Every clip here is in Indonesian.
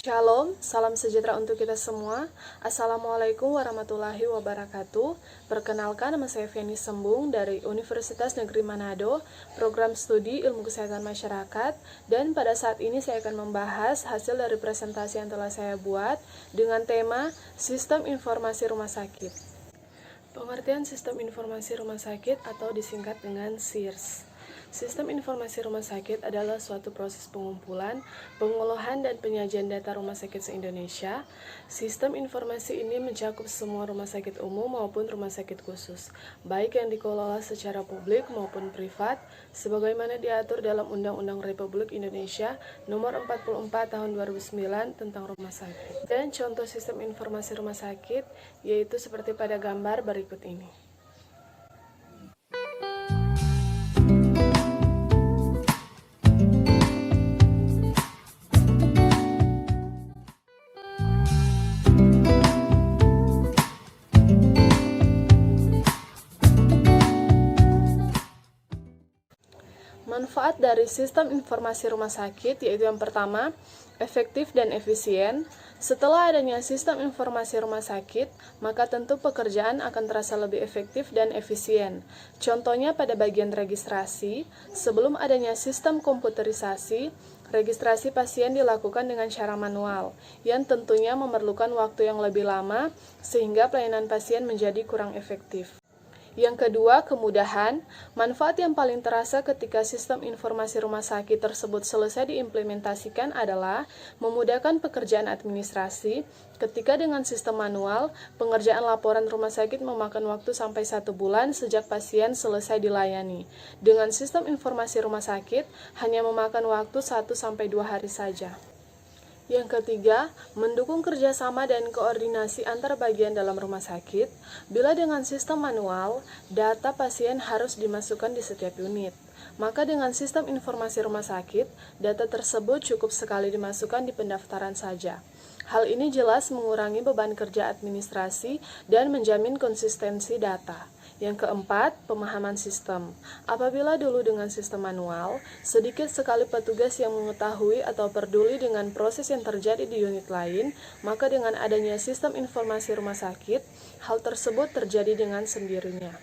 Shalom, salam sejahtera untuk kita semua. Assalamualaikum warahmatullahi wabarakatuh. Perkenalkan, nama saya Feni Sembung dari Universitas Negeri Manado, program studi Ilmu Kesehatan Masyarakat. Dan pada saat ini saya akan membahas hasil dari presentasi yang telah saya buat dengan tema Sistem Informasi Rumah Sakit. Pengertian Sistem Informasi Rumah Sakit atau disingkat dengan SIRS. Sistem informasi rumah sakit adalah suatu proses pengumpulan, pengolahan, dan penyajian data rumah sakit se-Indonesia. Sistem informasi ini mencakup semua rumah sakit umum maupun rumah sakit khusus, baik yang dikelola secara publik maupun privat, sebagaimana diatur dalam Undang-Undang Republik Indonesia Nomor 44 Tahun 2009 tentang rumah sakit. Dan contoh sistem informasi rumah sakit yaitu seperti pada gambar berikut ini. Manfaat dari sistem informasi rumah sakit yaitu yang pertama, efektif dan efisien. Setelah adanya sistem informasi rumah sakit, maka tentu pekerjaan akan terasa lebih efektif dan efisien. Contohnya pada bagian registrasi, sebelum adanya sistem komputerisasi, registrasi pasien dilakukan dengan cara manual, yang tentunya memerlukan waktu yang lebih lama sehingga pelayanan pasien menjadi kurang efektif. Yang kedua, kemudahan. Manfaat yang paling terasa ketika sistem informasi rumah sakit tersebut selesai diimplementasikan adalah memudahkan pekerjaan administrasi. Ketika dengan sistem manual, pengerjaan laporan rumah sakit memakan waktu sampai 1 bulan sejak pasien selesai dilayani. Dengan sistem informasi rumah sakit, hanya memakan waktu 1-2 hari saja. Yang ketiga, mendukung kerjasama dan koordinasi antar bagian dalam rumah sakit. Bila dengan sistem manual, data pasien harus dimasukkan di setiap unit. Maka dengan sistem informasi rumah sakit, data tersebut cukup sekali dimasukkan di pendaftaran saja. Hal ini jelas mengurangi beban kerja administrasi dan menjamin konsistensi data. Yang keempat, pemahaman sistem. Apabila dulu dengan sistem manual, sedikit sekali petugas yang mengetahui atau peduli dengan proses yang terjadi di unit lain, maka dengan adanya sistem informasi rumah sakit, hal tersebut terjadi dengan sendirinya.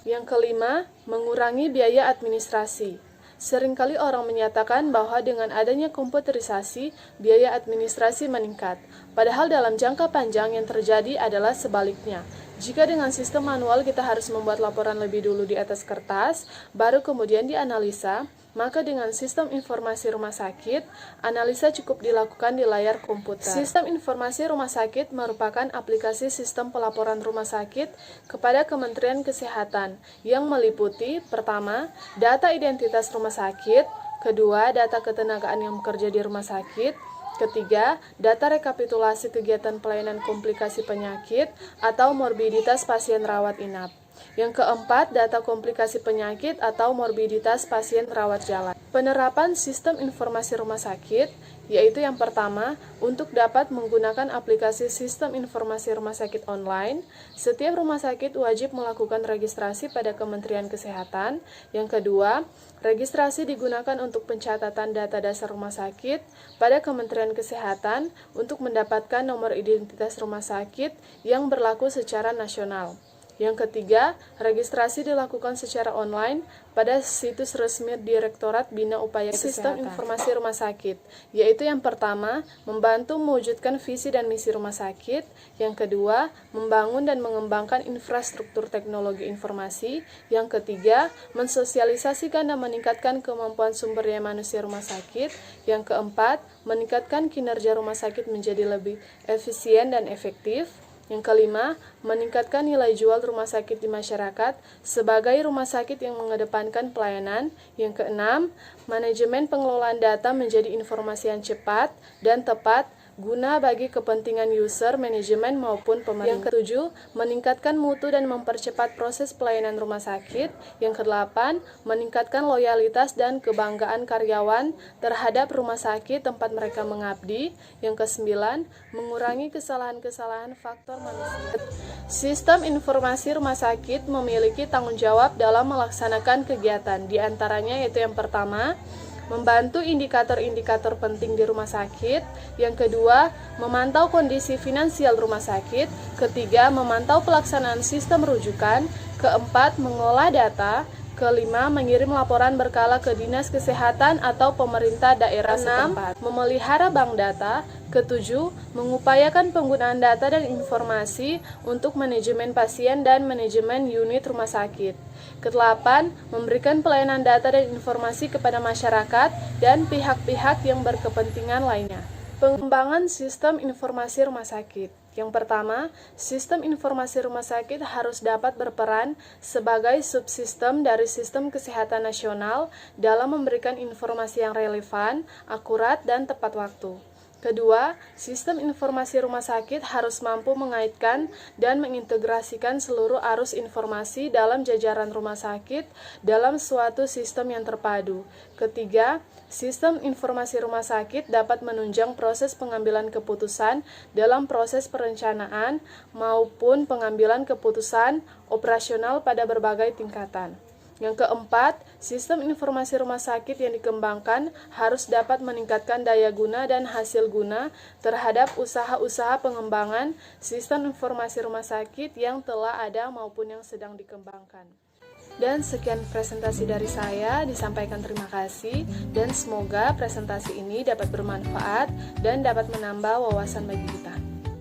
Yang kelima, mengurangi biaya administrasi. Seringkali orang menyatakan bahwa dengan adanya komputerisasi, biaya administrasi meningkat. Padahal dalam jangka panjang yang terjadi adalah sebaliknya. Jika dengan sistem manual kita harus membuat laporan lebih dulu di atas kertas, baru kemudian dianalisa, maka dengan sistem informasi rumah sakit, analisa cukup dilakukan di layar komputer. Sistem informasi rumah sakit merupakan aplikasi sistem pelaporan rumah sakit kepada Kementerian Kesehatan yang meliputi, pertama, data identitas rumah sakit, kedua, data ketenagaan yang bekerja di rumah sakit, ketiga, data rekapitulasi kegiatan pelayanan komplikasi penyakit atau morbiditas pasien rawat inap. Yang keempat, data komplikasi penyakit atau morbiditas pasien rawat jalan. Penerapan sistem informasi rumah sakit, yaitu yang pertama, untuk dapat menggunakan aplikasi sistem informasi rumah sakit online, setiap rumah sakit wajib melakukan registrasi pada Kementerian Kesehatan. Yang kedua, registrasi digunakan untuk pencatatan data dasar rumah sakit pada Kementerian Kesehatan untuk mendapatkan nomor identitas rumah sakit yang berlaku secara nasional. Yang ketiga, registrasi dilakukan secara online pada situs resmi Direktorat Bina Upaya Kesehatan. Sistem informasi rumah sakit, yaitu yang pertama, membantu mewujudkan visi dan misi rumah sakit. Yang kedua, membangun dan mengembangkan infrastruktur teknologi informasi. Yang ketiga, mensosialisasikan dan meningkatkan kemampuan sumber daya manusia rumah sakit. Yang keempat, meningkatkan kinerja rumah sakit menjadi lebih efisien dan efektif. Yang kelima, meningkatkan nilai jual rumah sakit di masyarakat sebagai rumah sakit yang mengedepankan pelayanan. Yang keenam, manajemen pengelolaan data menjadi informasi yang cepat dan tepat guna bagi kepentingan user, manajemen, maupun pemerintah. Yang ketujuh, meningkatkan mutu dan mempercepat proses pelayanan rumah sakit. Yang kedelapan, meningkatkan loyalitas dan kebanggaan karyawan terhadap rumah sakit tempat mereka mengabdi. Yang kesembilan, mengurangi kesalahan-kesalahan faktor manusia. Sistem informasi rumah sakit memiliki tanggung jawab dalam melaksanakan kegiatan, di antaranya yaitu yang pertama, membantu indikator-indikator penting di rumah sakit. Yang kedua, memantau kondisi finansial rumah sakit. Ketiga, memantau pelaksanaan sistem rujukan. Keempat, mengolah data. Kelima, mengirim laporan berkala ke Dinas Kesehatan atau pemerintah daerah setempat. Memelihara bank data. Ketujuh, mengupayakan penggunaan data dan informasi untuk manajemen pasien dan manajemen unit rumah sakit. Kedelapan, memberikan pelayanan data dan informasi kepada masyarakat dan pihak-pihak yang berkepentingan lainnya. Pengembangan sistem informasi rumah sakit. Yang pertama, sistem informasi rumah sakit harus dapat berperan sebagai subsistem dari sistem kesehatan nasional dalam memberikan informasi yang relevan, akurat, dan tepat waktu. Kedua, sistem informasi rumah sakit harus mampu mengaitkan dan mengintegrasikan seluruh arus informasi dalam jajaran rumah sakit dalam suatu sistem yang terpadu. Ketiga, sistem informasi rumah sakit dapat menunjang proses pengambilan keputusan dalam proses perencanaan maupun pengambilan keputusan operasional pada berbagai tingkatan. Yang keempat, sistem informasi rumah sakit yang dikembangkan harus dapat meningkatkan daya guna dan hasil guna terhadap usaha-usaha pengembangan sistem informasi rumah sakit yang telah ada maupun yang sedang dikembangkan. Dan sekian presentasi dari saya, disampaikan terima kasih, dan semoga presentasi ini dapat bermanfaat dan dapat menambah wawasan bagi kita.